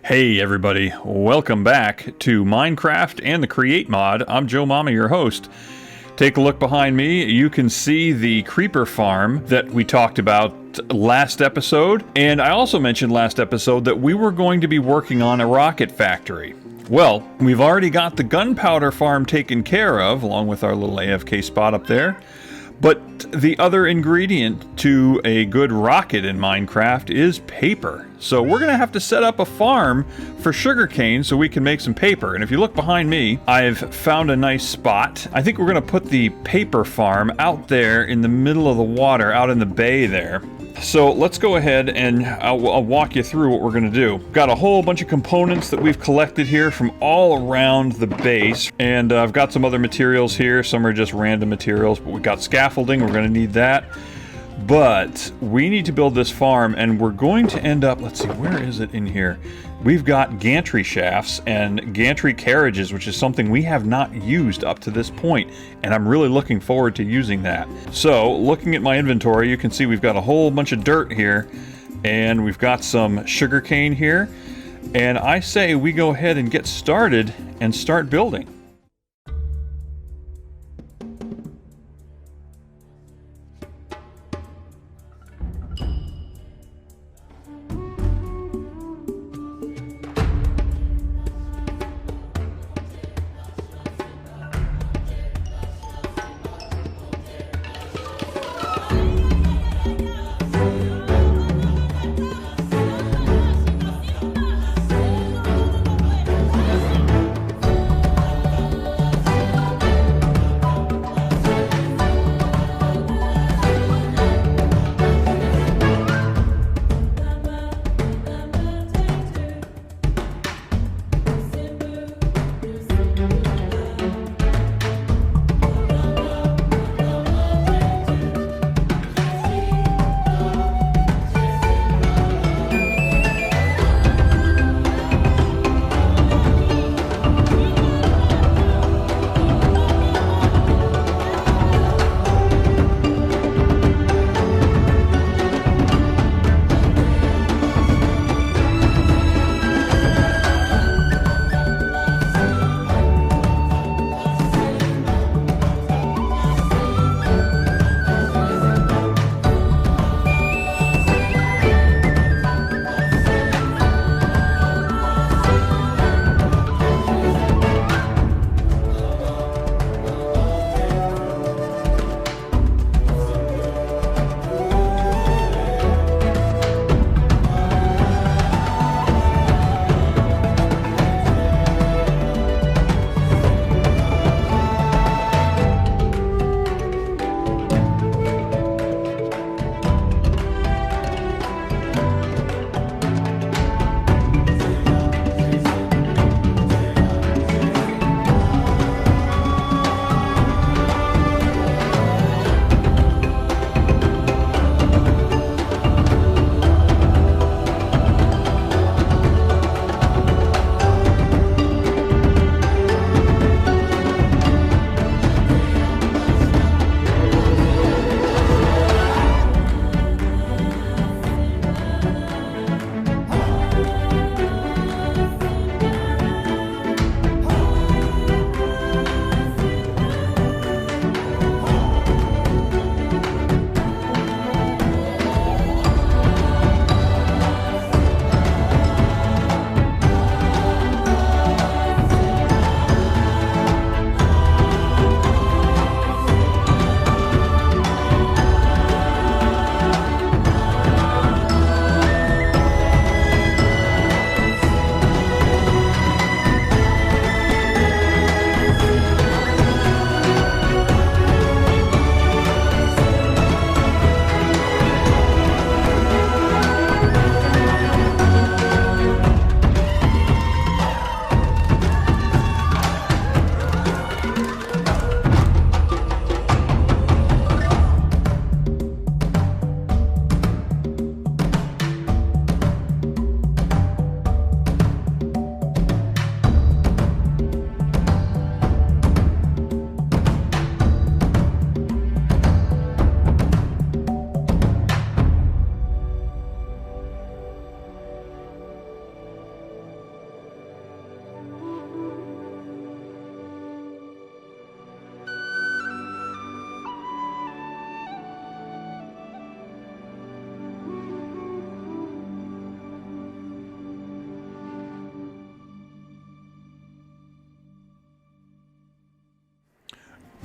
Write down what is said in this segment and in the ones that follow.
Hey everybody, welcome back to Minecraft and the Create mod. I'm Joe Mama, your host. Take a look behind me. You can see the creeper farm that we talked about last episode. And I also mentioned last episode that we were going to be working on a rocket factory. Well, we've already got the gunpowder farm taken care of, along with our little AFK spot up there. But the other ingredient to a good rocket in Minecraft is paper. So we're going to have to set up a farm for sugarcane so we can make some paper. And if you look behind me, I've found a nice spot. I think we're going to put the paper farm out there in the middle of the water, out in the bay there. So let's go ahead and I'll walk you through what we're going to do. Got a whole bunch of components that we've collected here from all around the base. And I've got some other materials here. Some are just random materials, but we've got scaffolding. We're going to need that. But we need to build this farm, and we're going to end up, let's see, where is it in here? We've got gantry shafts and gantry carriages, which is something we have not used up to this point, and I'm really looking forward to using that. So, looking at my inventory, you can see we've got a whole bunch of dirt here, and we've got some sugarcane here, and I say we go ahead and get started and start building.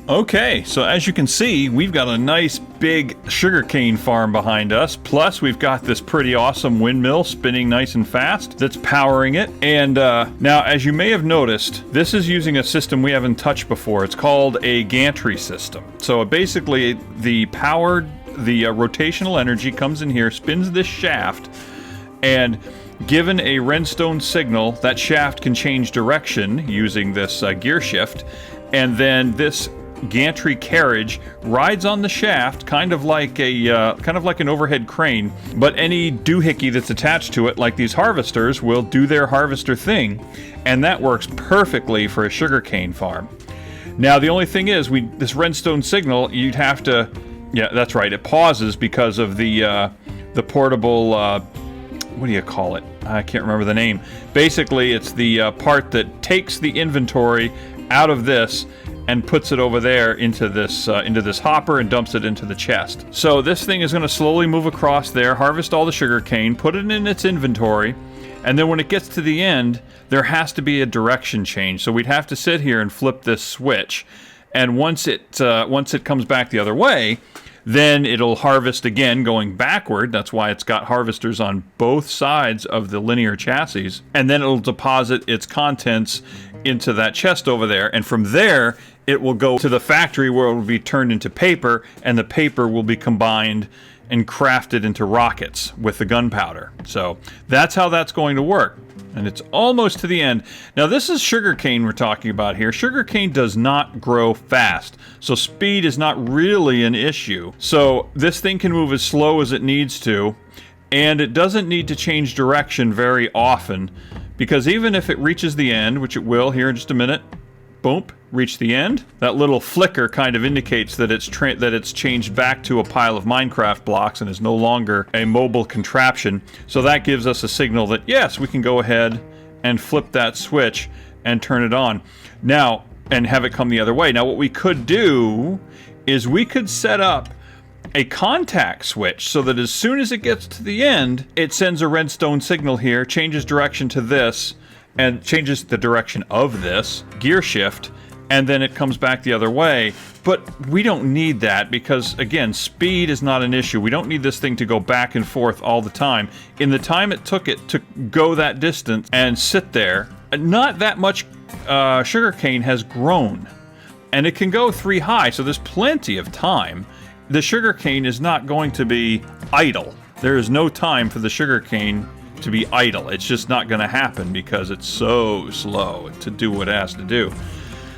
Okay, so as you can see, we've got a nice big sugarcane farm behind us. Plus, we've got this pretty awesome windmill spinning nice and fast that's powering it. And now, as you may have noticed, this is using a system we haven't touched before. It's called a Gantry system. So basically, the rotational energy comes in here, spins this shaft, and given a redstone signal, that shaft can change direction using this gear shift, and then this gantry carriage rides on the shaft, kind of like an overhead crane. But any doohickey that's attached to it, like these harvesters, will do their harvester thing, and that works perfectly for a sugarcane farm. Now the only thing is, this redstone signal, you'd have to, yeah, that's right, it pauses because of the portable. What do you call it? I can't remember the name. Basically, it's the part that takes the inventory out of this and puts it over there into this hopper and dumps it into the chest. So this thing is going to slowly move across there, harvest all the sugar cane, put it in its inventory, and then when it gets to the end, there has to be a direction change. So we'd have to sit here and flip this switch, and once it comes back the other way, then it'll harvest again going backward. That's why it's got harvesters on both sides of the linear chassis. And then it'll deposit its contents into that chest over there. And from there, it will go to the factory where it will be turned into paper, and the paper will be combined and crafted into rockets with the gunpowder. So that's how that's going to work. And it's almost to the end. Now this is sugarcane we're talking about here. Sugarcane does not grow fast, so speed is not really an issue. So this thing can move as slow as it needs to, and it doesn't need to change direction very often, because even if it reaches the end, which it will here in just a minute, boom, reach the end. That little flicker kind of indicates that it's changed back to a pile of Minecraft blocks and is no longer a mobile contraption. So that gives us a signal that yes, we can go ahead and flip that switch and turn it on. Now, and have it come the other way. Now what we could do is we could set up a contact switch so that as soon as it gets to the end, it sends a redstone signal here, changes direction to this, and changes the direction of this gear shift, and then it comes back the other way. But we don't need that because, again, speed is not an issue. We don't need this thing to go back and forth all the time. In the time it took it to go that distance and sit there, not that much sugarcane has grown. And it can go 3 high, so there's plenty of time. The sugarcane is not going to be idle. There is no time for the sugarcane to be idle. It's just not going to happen because it's so slow to do what it has to do.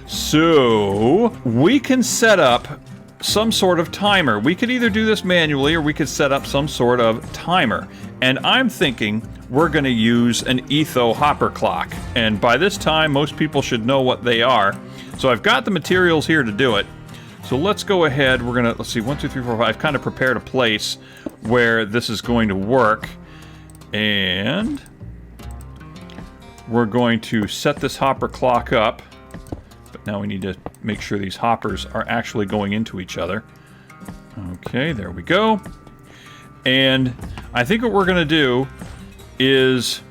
So we can set up some sort of timer. We could either do this manually or we could set up some sort of timer. And I'm thinking we're going to use an etho hopper clock. And by this time, most people should know what they are. So I've got the materials here to do it. So let's go ahead. We're going to, let's see, 1, 2, 3, 4, 5. I've kind of prepared a place where this is going to work. And we're going to set this hopper clock up. But now we need to make sure these hoppers are actually going into each other. Okay, there we go. And I think what we're going to do is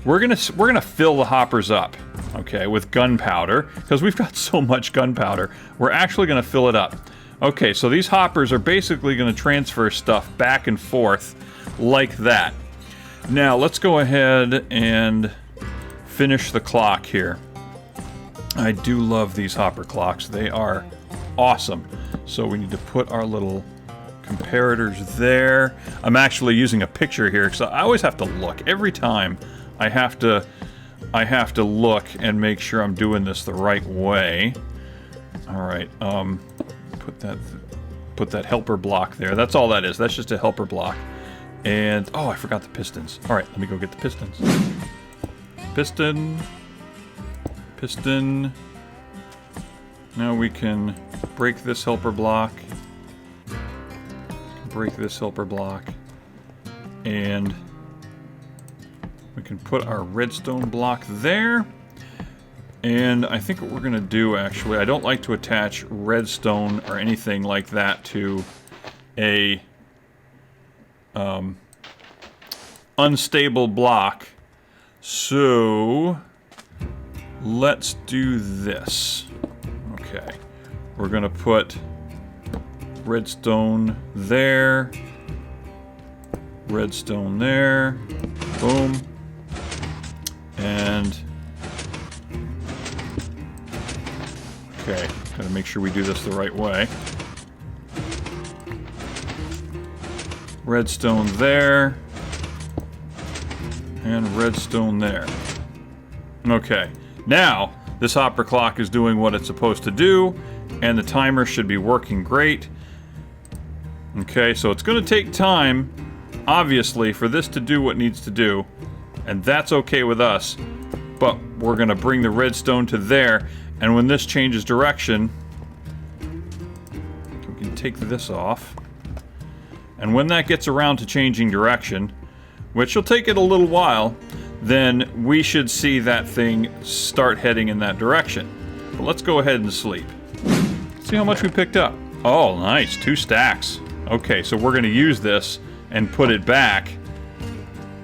we're going to fill the hoppers up, okay, with gunpowder, because we've got so much gunpowder. We're actually going to fill it up. Okay, so these hoppers are basically going to transfer stuff back and forth like that. Now let's go ahead and finish the clock here. I do love these hopper clocks. They are awesome. So we need to put our little comparators there. I'm actually using a picture here because I always have to look. Every time I have to look and make sure I'm doing this the right way. All right, put that helper block there. That's all that is. That's just a helper block. And, oh, I forgot the pistons. All right, let me go get the pistons. Piston. Now we can break this helper block. Break this helper block. And we can put our redstone block there. And I think what we're going to do, actually, I don't like to attach redstone or anything like that to a unstable block. So let's do this. Okay. We're going to put redstone there. Redstone there. Boom. And... okay, gotta make sure we do this the right way. Redstone there. And redstone there. Okay, now this hopper clock is doing what it's supposed to do, and the timer should be working great. Okay, so it's going to take time, obviously, for this to do what it needs to do, and that's okay with us, but we're going to bring the redstone to there, and when this changes direction, we can take this off, and when that gets around to changing direction, which will take it a little while, then we should see that thing start heading in that direction. But let's go ahead and sleep. See how much we picked up. Oh, nice. 2 stacks. Okay, so we're going to use this and put it back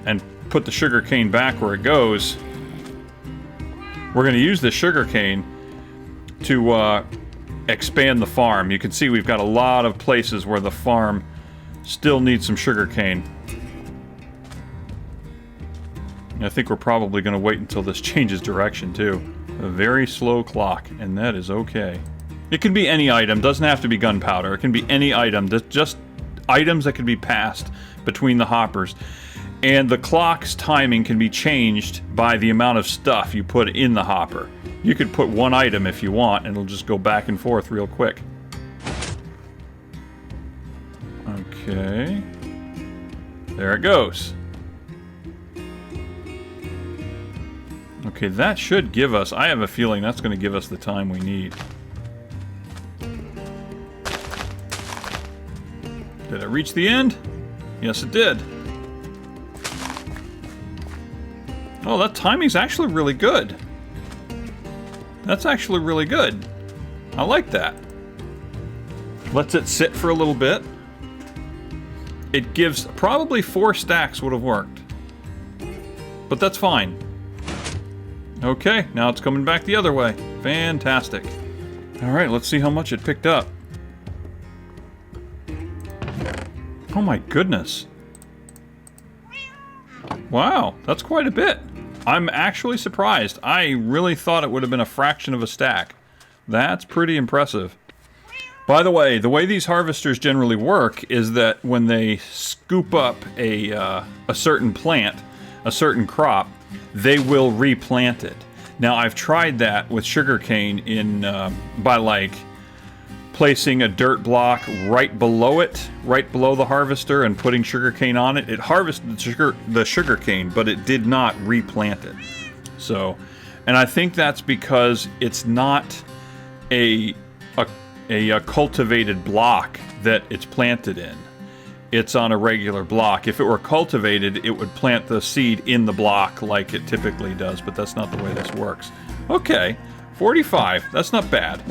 and put the sugar cane back where it goes. We're going to use the sugar cane to expand the farm. You can see we've got a lot of places where the farm still needs some sugar cane. I think we're probably going to wait until this changes direction, too. A very slow clock, and that is okay. It can be any item. Doesn't have to be gunpowder. It can be any item. Just items that can be passed between the hoppers. And the clock's timing can be changed by the amount of stuff you put in the hopper. You could put one item if you want, and it'll just go back and forth real quick. Okay. There it goes. Okay, that should give us... I have a feeling that's going to give us the time we need. Did it reach the end? Yes, it did. Oh, that timing's actually really good. That's actually really good. I like that. Lets it sit for a little bit. It gives... probably 4 stacks would have worked. But that's fine. Okay, now it's coming back the other way. Fantastic. Alright, let's see how much it picked up. Oh my goodness. Wow, that's quite a bit. I'm actually surprised. I really thought it would have been a fraction of a stack. That's pretty impressive. By the way these harvesters generally work is that when they scoop up a certain plant, a certain crop, they will replant it. Now, I've tried that with sugarcane by like placing a dirt block right below it, right below the harvester, and putting sugarcane on it. It harvested the sugarcane, but it did not replant it. So, and I think that's because it's not a cultivated block that it's planted in. It's on a regular block. If it were cultivated, it would plant the seed in the block like it typically does, but that's not the way this works. Okay, 45. That's not bad.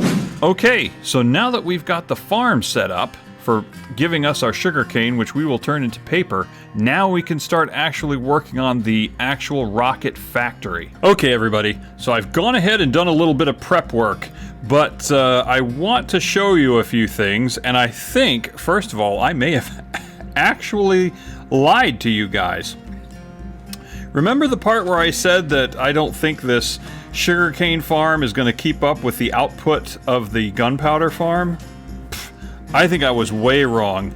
Okay, so now that we've got the farm set up for giving us our sugarcane, which we will turn into paper, now we can start actually working on the actual rocket factory. Okay, everybody, so I've gone ahead and done a little bit of prep work, but I want to show you a few things, and I think, first of all, I may have actually lied to you guys. Remember the part where I said that I don't think this sugarcane farm is going to keep up with the output of the gunpowder farm? I think I was way wrong.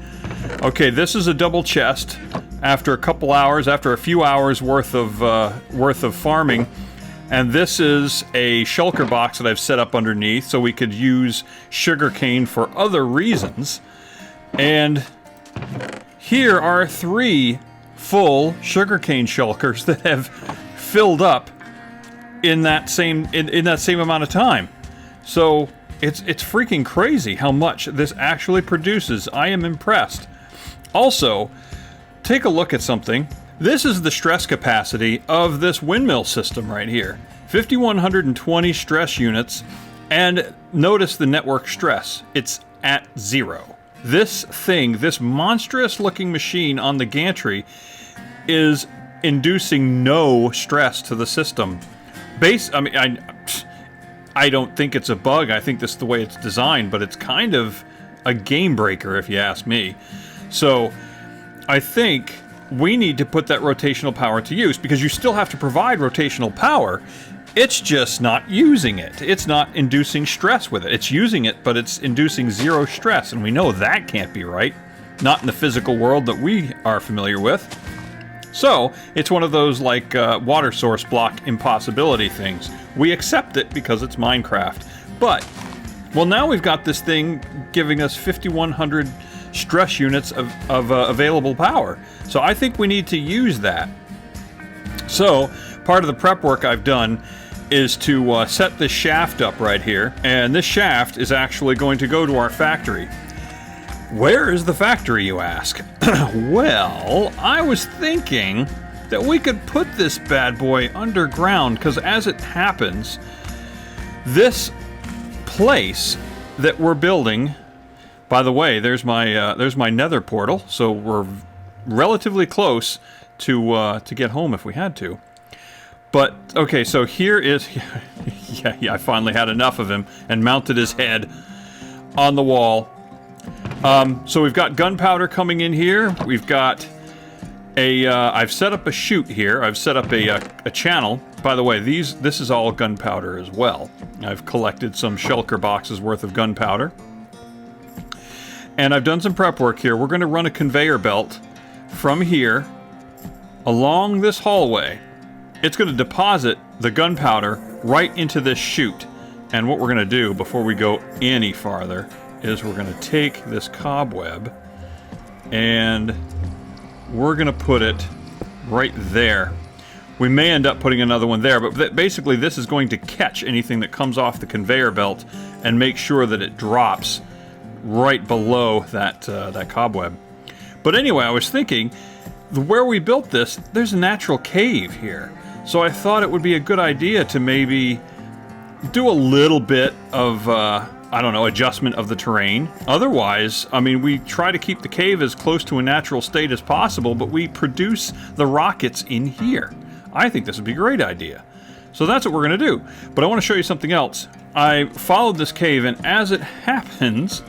Okay, this is a double chest. After a few hours worth of farming, and this is a shulker box that I've set up underneath so we could use sugarcane for other reasons. And here are 3 full sugarcane shulkers that have filled up in that same amount of time. So it's freaking crazy how much this actually produces. I am impressed. Also, take a look at something. This is the stress capacity of this windmill system right here. 5,120 stress units, and notice the network stress. It's at 0. This thing, this monstrous looking machine on the gantry, is inducing no stress to the system. I don't think it's a bug. I think this is the way it's designed, but it's kind of a game breaker if you ask me. So I think we need to put that rotational power to use, because you still have to provide rotational power. It's just not using it. It's not inducing stress with it. It's using it, but it's inducing zero stress, and we know that can't be right. Not in the physical world that we are familiar with. So it's one of those like water source block impossibility things. We accept it because it's Minecraft. But, well, now we've got this thing giving us 5,100 stress units of available power. So I think we need to use that. So part of the prep work I've done is to set this shaft up right here. And this shaft is actually going to go to our factory. Where is the factory, you ask? Well, I was thinking that we could put this bad boy underground, because as it happens, this place that we're building, by the way, there's my nether portal, so we're relatively close to get home if we had to. But, okay, so here is... yeah, I finally had enough of him and mounted his head on the wall. So we've got gunpowder coming in here. We've got a... I've set up a chute here. I've set up a channel. By the way, this is all gunpowder as well. I've collected some shulker boxes worth of gunpowder. And I've done some prep work here. We're going to run a conveyor belt from here along this hallway. It's going to deposit the gunpowder right into this chute. And what we're going to do before we go any farther is we're going to take this cobweb and we're going to put it right there. We may end up putting another one there, but basically this is going to catch anything that comes off the conveyor belt and make sure that it drops right below that cobweb. But anyway, I was thinking, where we built this, there's a natural cave here. So I thought it would be a good idea to maybe do a little bit of, I don't know, adjustment of the terrain. Otherwise, I mean, we try to keep the cave as close to a natural state as possible, but we produce the rockets in here. I think this would be a great idea. So that's what we're going to do. But I want to show you something else. I followed this cave, and as it happens...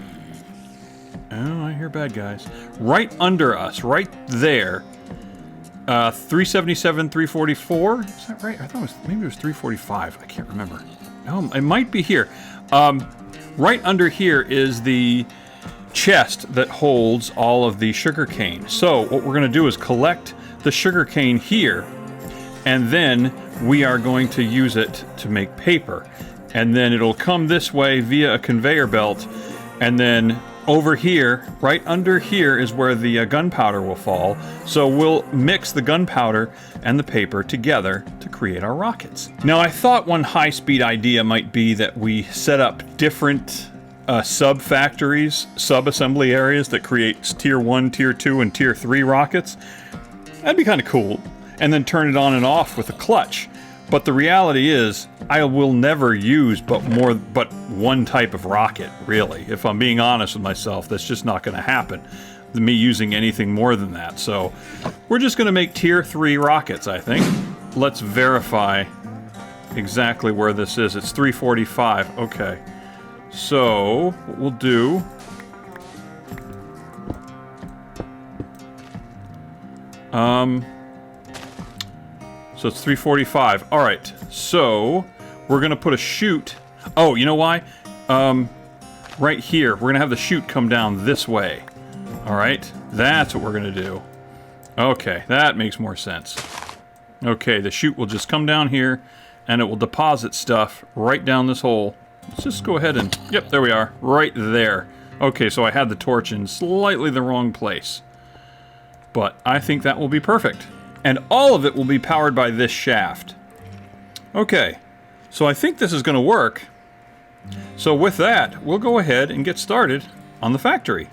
Oh, I hear bad guys. Right under us, right there... 377, 344? Is that right? I thought maybe it was 345. I can't remember. No, it might be here. Right under here is the chest that holds all of the sugar cane. So what we're going to do is collect the sugar cane here, and then we are going to use it to make paper. And then it'll come this way via a conveyor belt, and then over here, right under here, is where the gunpowder will fall. So we'll mix the gunpowder and the paper together to create our rockets. Now, I thought one high-speed idea might be that we set up different sub-factories, sub-assembly areas that creates Tier 1, Tier 2, and Tier 3 rockets. That'd be kind of cool. And then turn it on and off with a clutch. But the reality is, I will never use but one type of rocket, really. If I'm being honest with myself, that's just not going to happen. Me using anything more than that. So, we're just going to make Tier 3 rockets, I think. Let's verify exactly where this is. It's 345. Okay. So, what we'll do... So it's 345. Alright, so we're going to put a chute. Oh, you know why? Right here. We're going to have the chute come down this way. Alright, that's what we're going to do. Okay, that makes more sense. Okay, the chute will just come down here, and it will deposit stuff right down this hole. Let's just go ahead and... Yep, there we are. Right there. Okay, so I had the torch in slightly the wrong place. But I think that will be perfect. And all of it will be powered by this shaft. Okay, so I think this is going to work. So with that, we'll go ahead and get started on the factory.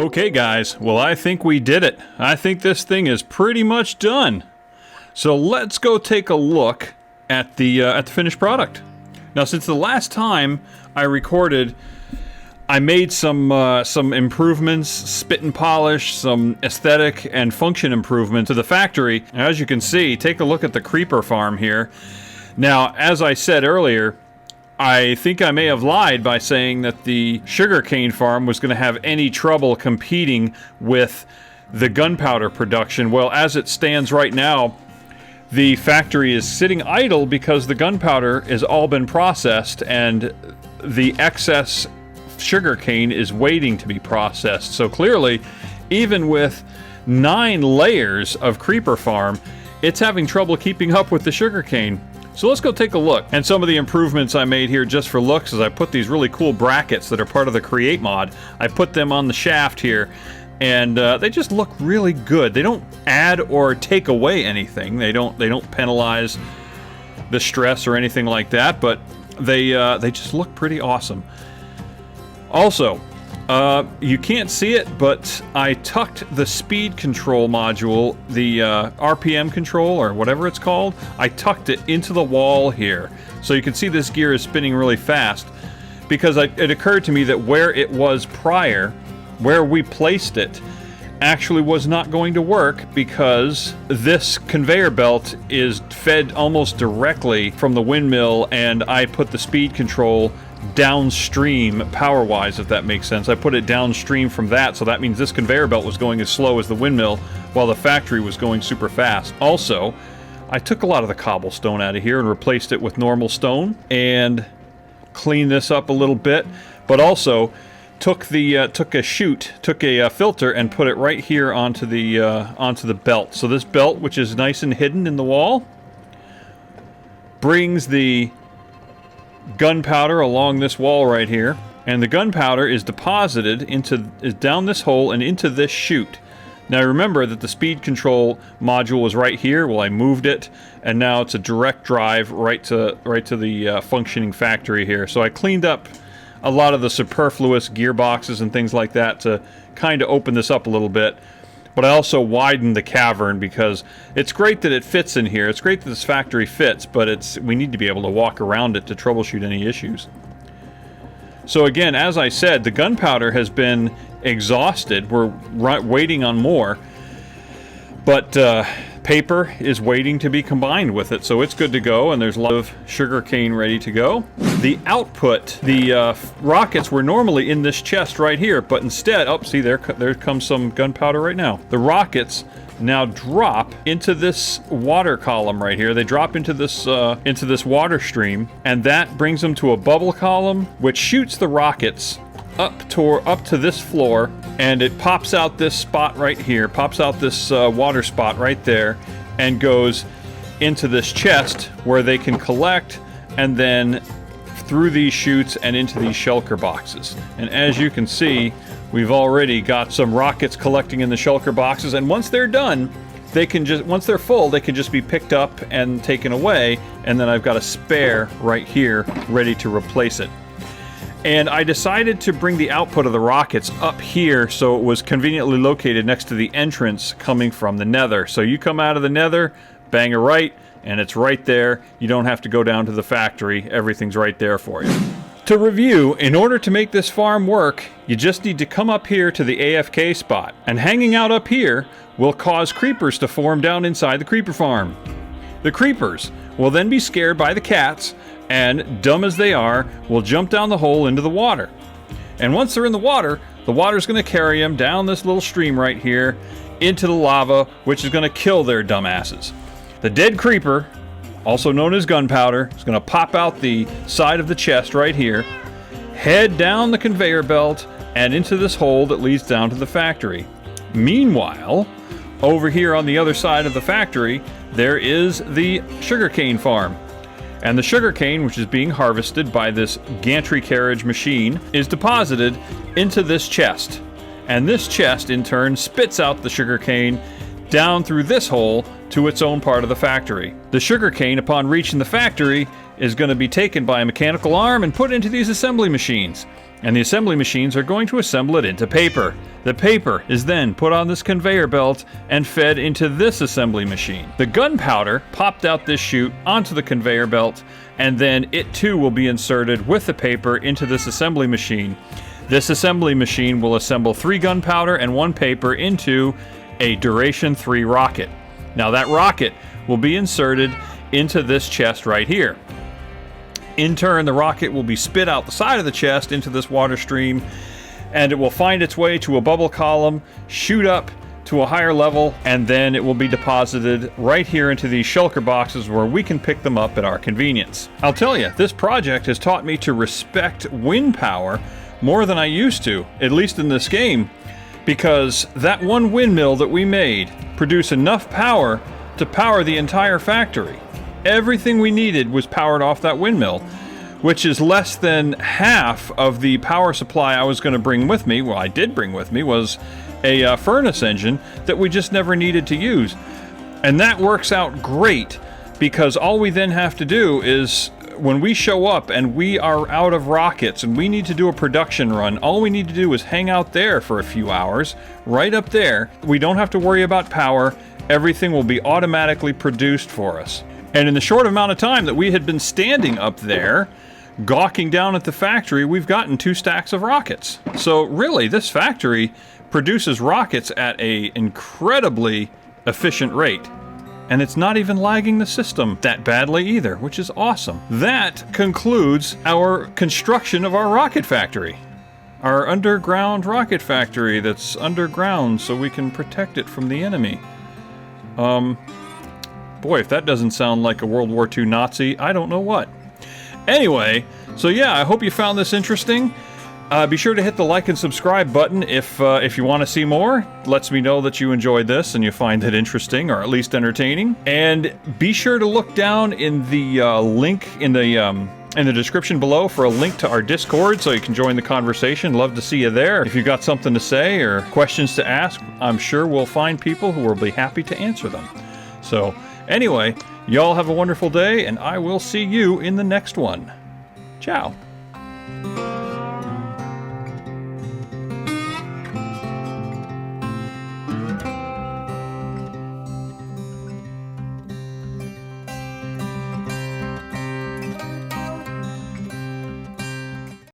Okay guys, well I think we did it. I think this thing is pretty much done. So let's go take a look at the finished product. Now since the last time I recorded, I made some improvements, spit and polish, some aesthetic and function improvements to the factory. As you can see, take a look at the creeper farm here. Now, as I said earlier, I think I may have lied by saying that the sugarcane farm was going to have any trouble competing with the gunpowder production. Well, as it stands right now, the factory is sitting idle because the gunpowder has all been processed and the excess sugarcane is waiting to be processed. So clearly, even with 9 layers of creeper farm, it's having trouble keeping up with the sugarcane. So let's go take a look. And some of the improvements I made here just for looks is I put these really cool brackets that are part of the Create mod. I put them on the shaft here, and they just look really good. They don't add or take away anything. They don't penalize the stress or anything like that, but they just look pretty awesome. Also, you can't see it, but I tucked the speed control module, the RPM control, or whatever it's called, I tucked it into the wall here. So you can see this gear is spinning really fast, because it occurred to me that where it was prior, where we placed it, actually was not going to work because this conveyor belt is fed almost directly from the windmill, and I put the speed control downstream power-wise, if that makes sense. I put it downstream from that, so that means this conveyor belt was going as slow as the windmill while the factory was going super fast. Also, I took a lot of the cobblestone out of here and replaced it with normal stone and cleaned this up a little bit, but also took a filter and put it right here onto the belt. So this belt, which is nice and hidden in the wall, brings the gunpowder along this wall right here, and the gunpowder is deposited down this hole and into this chute. Now remember that the speed control module was right here. Well, I moved it, and now it's a direct drive right to the functioning factory here. So I cleaned up a lot of the superfluous gearboxes and things like that to kind of open this up a little bit. But I also widened the cavern because it's great that it fits in here. It's great that this factory fits, but we need to be able to walk around it to troubleshoot any issues. So again, as I said, the gunpowder has been exhausted. We're waiting on more. But paper is waiting to be combined with it, so it's good to go, and there's a lot of sugarcane ready to go. The output, the rockets were normally in this chest right here, but instead, oh, see, there comes some gunpowder right now. The rockets now drop into this water column right here. They drop into this water stream, and that brings them to a bubble column, which shoots the rockets up to this floor, and it pops out this spot right here, pops out this water spot right there, and goes into this chest where they can collect, and then through these chutes and into these shulker boxes. And as you can see, we've already got some rockets collecting in the shulker boxes, and once they're done, once they're full, they can just be picked up and taken away, and then I've got a spare right here ready to replace it. And I decided to bring the output of the rockets up here so it was conveniently located next to the entrance coming from the nether. So you come out of the nether, bang a right, and it's right there. You don't have to go down to the factory. Everything's right there for you. To review, in order to make this farm work, you just need to come up here to the AFK spot. And hanging out up here will cause creepers to form down inside the creeper farm. The creepers will then be scared by the cats, and, dumb as they are, will jump down the hole into the water. And once they're in the water's going to carry them down this little stream right here into the lava, which is going to kill their dumbasses. The dead creeper, also known as gunpowder, is going to pop out the side of the chest right here, head down the conveyor belt, and into this hole that leads down to the factory. Meanwhile, over here on the other side of the factory, there is the sugarcane farm. And the sugarcane, which is being harvested by this gantry carriage machine, is deposited into this chest. And this chest, in turn, spits out the sugarcane down through this hole to its own part of the factory. The sugarcane, upon reaching the factory, is going to be taken by a mechanical arm and put into these assembly machines. And the assembly machines are going to assemble it into paper. The paper is then put on this conveyor belt and fed into this assembly machine. The gunpowder popped out this chute onto the conveyor belt, and then it too will be inserted with the paper into this assembly machine. This assembly machine will assemble 3 gunpowder and 1 paper into a Duration 3 rocket. Now that rocket will be inserted into this chest right here. In turn, the rocket will be spit out the side of the chest into this water stream, and it will find its way to a bubble column, shoot up to a higher level, and then it will be deposited right here into these shulker boxes where we can pick them up at our convenience. I'll tell you, this project has taught me to respect wind power more than I used to, at least in this game, because that one windmill that we made produced enough power to power the entire factory. Everything we needed was powered off that windmill, which is less than half of the power supply I was going to bring with me. Well, I did bring with me was a furnace engine that we just never needed to use. And that works out great, because all we then have to do is, when we show up and we are out of rockets and we need to do a production run, all we need to do is hang out there for a few hours, right up there. We don't have to worry about power. Everything will be automatically produced for us. And in the short amount of time that we had been standing up there, gawking down at the factory, we've gotten 2 stacks of rockets. So really, this factory produces rockets at an incredibly efficient rate. And it's not even lagging the system that badly either, which is awesome. That concludes our construction of our rocket factory. Our underground rocket factory that's underground so we can protect it from the enemy. Boy, if that doesn't sound like a World War II Nazi, I don't know what. Anyway, so yeah, I hope you found this interesting. Be sure to hit the like and subscribe button if you want to see more. Lets me know that you enjoyed this and you find it interesting, or at least entertaining. And be sure to look down in the link in the description below for a link to our Discord so you can join the conversation. Love to see you there. If you've got something to say or questions to ask, I'm sure we'll find people who will be happy to answer them. So anyway, y'all have a wonderful day, and I will see you in the next one. Ciao.